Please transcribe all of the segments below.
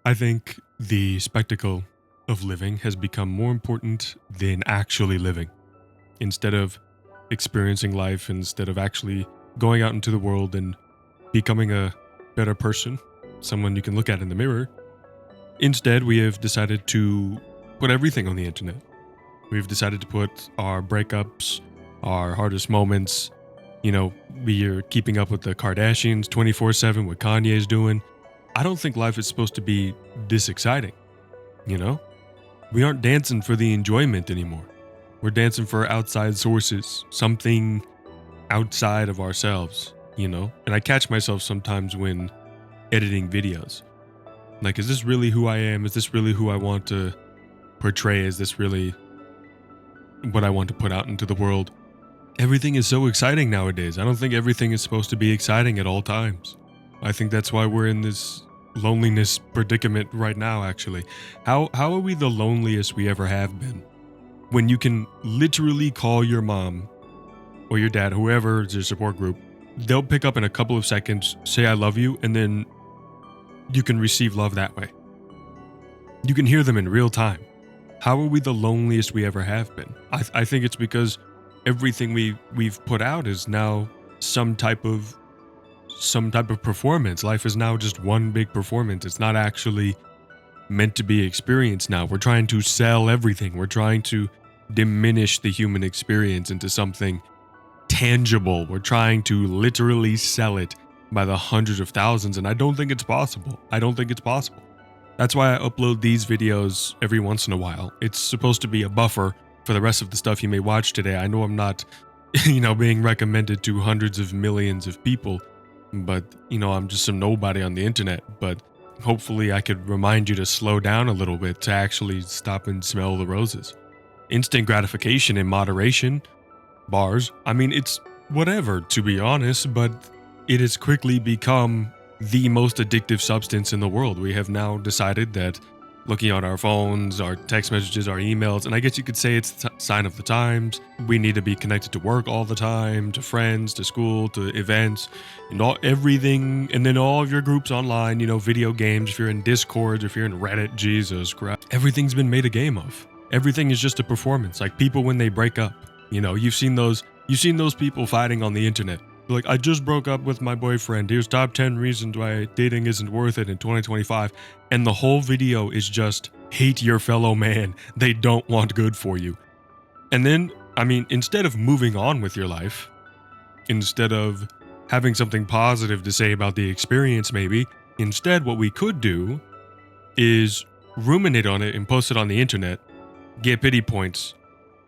I think the spectacle of living has become more important than actually living. Instead of experiencing life, instead of actually going out into the world and becoming a better person, someone you can look at in the mirror, instead we have decided to put everything on the internet. We've decided to put our breakups, our hardest moments, we are keeping up with the Kardashians 24/7, what Kanye's doing. I don't think life is supposed to be this exciting, you know? We aren't dancing for the enjoyment anymore. We're dancing for outside sources, something outside of ourselves. And I catch myself sometimes when editing videos. Like, is this really who I am? Is this really who I want to portray? Is this really what I want to put out into the world? Everything is so exciting nowadays. I don't think everything is supposed to be exciting at all times. I think that's why we're in this loneliness predicament right now, actually. How are we the loneliest we ever have been? When you can literally call your mom or your dad, whoever is your support group, they'll pick up in a couple of seconds, say I love you, and then you can receive love that way. You can hear them in real time. How are we the loneliest we ever have been? I think it's because everything we've put out is now some type of performance. Life is now just one big performance. It's not actually meant to be experienced now. We're trying to sell everything. We're trying to diminish the human experience into something tangible. We're trying to literally sell it by the hundreds of thousands, and I don't think it's possible. That's why I upload these videos every once in a while. It's supposed to be a buffer for the rest of the stuff you may watch today. I know I'm not, being recommended to hundreds of millions of people, but, I'm just some nobody on the internet. But hopefully I could remind you to slow down a little bit, to actually stop and smell the roses. Instant gratification in moderation, bars. I mean, it's whatever, to be honest, but it has quickly become the most addictive substance in the world. We have now decided that looking at our phones, our text messages, our emails, and I guess you could say it's a sign of the times. We need to be connected to work all the time, to friends, to school, to events, and everything. And then all of your groups online, video games, if you're in Discord, if you're in Reddit, Jesus Christ. Everything's been made a game of. Everything is just a performance. Like people when they break up, you've seen those people fighting on the internet. Like, I just broke up with my boyfriend. Here's top 10 reasons why dating isn't worth it in 2025. And the whole video is just hate your fellow man. They don't want good for you. And then, instead of moving on with your life, instead of having something positive to say about the experience, maybe, instead what we could do is ruminate on it and post it on the internet, get pity points,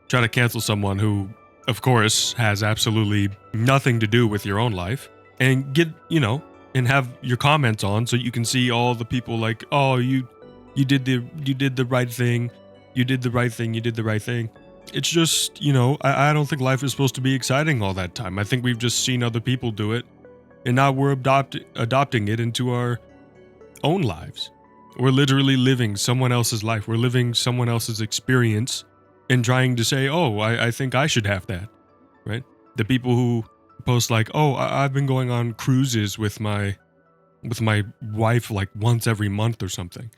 try to cancel someone who, of course, has absolutely nothing to do with your own life, and get, and have your comments on so you can see all the people like, oh, you did the right thing, you did the right thing. It's just, I don't think life is supposed to be exciting all that time. I think we've just seen other people do it, and now we're adopting it into our own lives. We're literally living someone else's life. We're living someone else's experience and trying to say, oh, I think I should have that, right? The people who post like, oh, I've been going on cruises with my wife like once every month or something.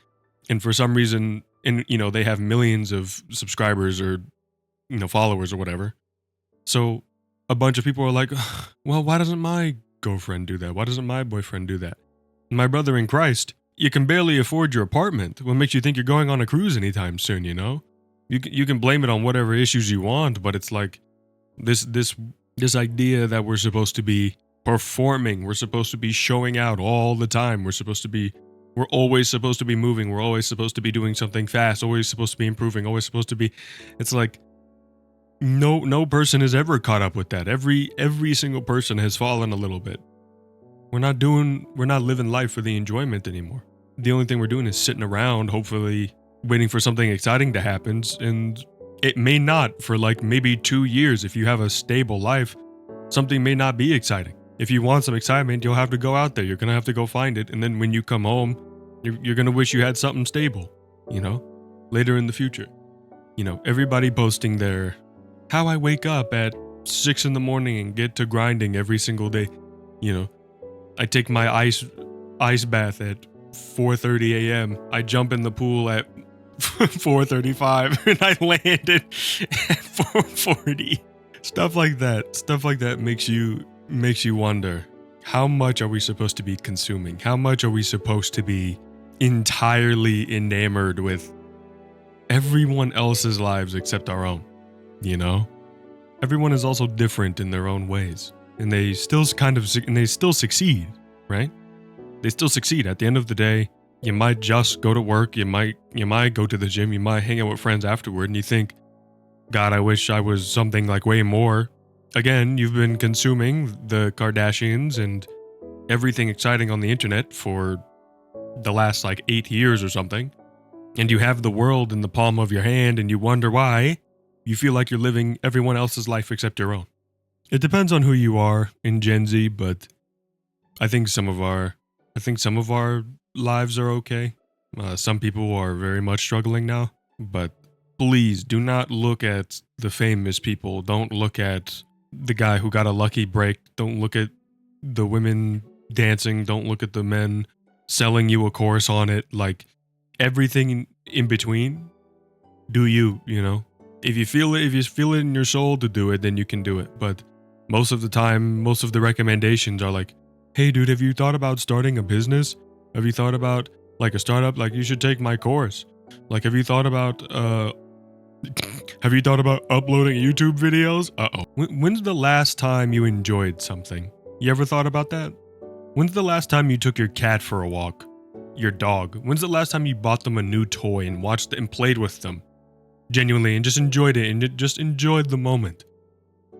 And for some reason, and they have millions of subscribers or, followers or whatever. So a bunch of people are like, well, why doesn't my girlfriend do that? Why doesn't my boyfriend do that? My brother in Christ, you can barely afford your apartment. What makes you think you're going on a cruise anytime soon, You can blame it on whatever issues you want, but it's like this idea that we're supposed to be performing, we're supposed to be showing out all the time, we're always supposed to be moving, we're always supposed to be doing something fast, always supposed to be improving, always supposed to be. It's like no person has ever caught up with that. Every single person has fallen a little bit. We're not living life for the enjoyment anymore. The only thing we're doing is sitting around, hopefully waiting for something exciting to happen, and it may not for like maybe 2 years. If you have a stable life, something may not be exciting. If you want some excitement, you'll have to go out there. You're going to have to go find it. And then when you come home, you're going to wish you had something stable, later in the future. Everybody posting their, how I wake up at 6 a.m. and get to grinding every single day. I take my ice bath at 4:30 a.m. I jump in the pool at 4:35 and I landed at 4:40. Stuff like that makes you wonder, how much are we supposed to be consuming? How much are we supposed to be entirely enamored with everyone else's lives except our own, you know? Everyone is also different in their own ways, and they still succeed, right? They still succeed. At the end of the day, you might just go to work, you might go to the gym, you might hang out with friends afterward, and you think, God, I wish I was something like way more. Again, you've been consuming the Kardashians and everything exciting on the internet for the last like 8 years or something, and you have the world in the palm of your hand, and you wonder why you feel like you're living everyone else's life except your own. It depends on who you are in Gen Z, but I think some of our lives are okay. Some people are very much struggling now, but please do not look at the famous people. Don't look at the guy who got a lucky break. Don't look at the women dancing. Don't look at the men selling you a course on it. Like, everything in between, do you know? If you feel it in your soul to do it, then you can do it. But most of the time, most of the recommendations are like, hey dude, have you thought about starting a business? Have you thought about like a startup? Like, you should take my course. Like, have you thought about uploading YouTube videos? When's the last time you enjoyed something? You ever thought about that? When's the last time you took your cat for a walk? Your dog? When's the last time you bought them a new toy and watched and played with them? Genuinely, and just enjoyed it, and just enjoyed the moment.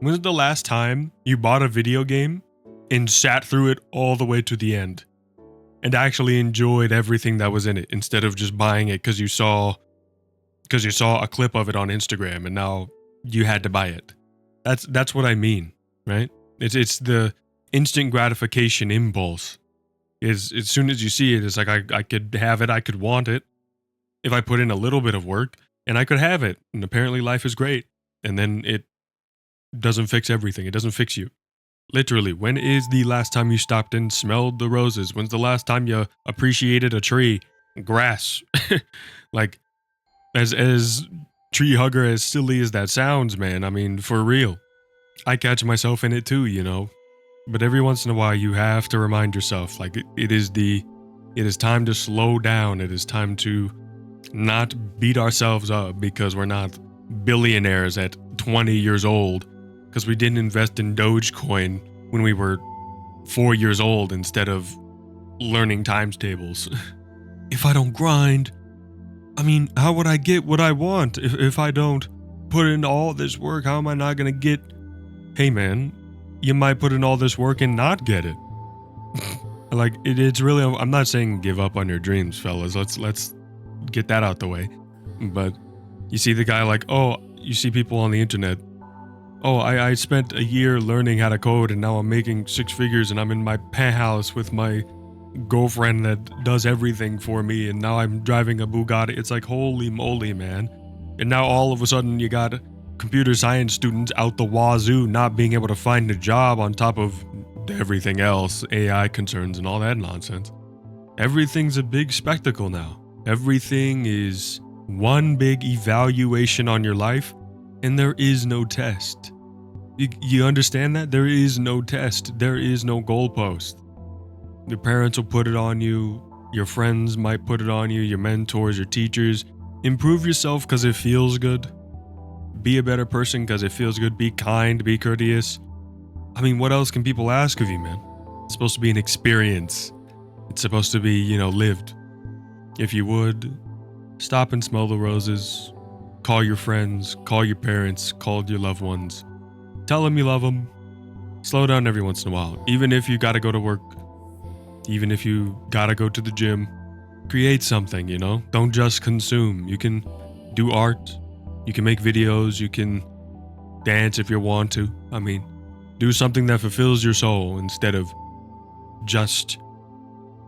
When's the last time you bought a video game and sat through it all the way to the end and actually enjoyed everything that was in it, instead of just buying it because you saw a clip of it on Instagram and now you had to buy it? That's what I mean, right? It's the instant gratification impulse. Is as soon as you see it, it's like I could have it, I could want it if I put in a little bit of work, and I could have it, and apparently life is great. And then it doesn't fix everything. It doesn't fix you. Literally, when is the last time you stopped and smelled the roses? When's the last time you appreciated a tree, grass? Like, as tree hugger, as silly as that sounds, man, I mean, for real. I catch myself in it too, you know? But every once in a while, you have to remind yourself, like, it is time to slow down. It is time to not beat ourselves up because we're not billionaires at 20 years old, because we didn't invest in Dogecoin when we were 4 years old instead of learning times tables. If I don't grind, I mean, how would I get what I want? If I don't put in all this work, how am I not going to get? Hey man, you might put in all this work and not get it. Like, it's really, I'm not saying give up on your dreams, fellas. Let's get that out the way. But you see the guy like, oh, you see people on the internet. Oh, I spent a year learning how to code and now I'm making 6 figures and I'm in my penthouse with my girlfriend that does everything for me and now I'm driving a Bugatti. It's like, holy moly, man. And now all of a sudden you got computer science students out the wazoo not being able to find a job, on top of everything else, AI concerns and all that nonsense. Everything's a big spectacle now. Everything is one big evaluation on your life, and there is no test. You understand that? There is no test. There is no goalpost. Your parents will put it on you. Your friends might put it on you. Your mentors, your teachers. Improve yourself because it feels good. Be a better person because it feels good. Be kind. Be courteous. I mean, what else can people ask of you, man? It's supposed to be an experience. It's supposed to be, lived. If you would, stop and smell the roses. Call your friends. Call your parents. Call your loved ones. Tell them you love them. Slow down every once in a while. Even if you gotta go to work. Even if you gotta go to the gym. Create something, Don't just consume. You can do art. You can make videos. You can dance if you want to. I mean, do something that fulfills your soul instead of just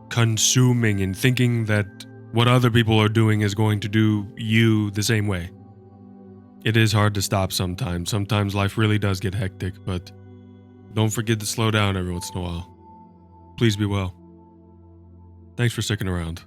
consuming and thinking that what other people are doing is going to do you the same way. It is hard to stop sometimes. Sometimes life really does get hectic, but don't forget to slow down every once in a while. Please be well. Thanks for sticking around.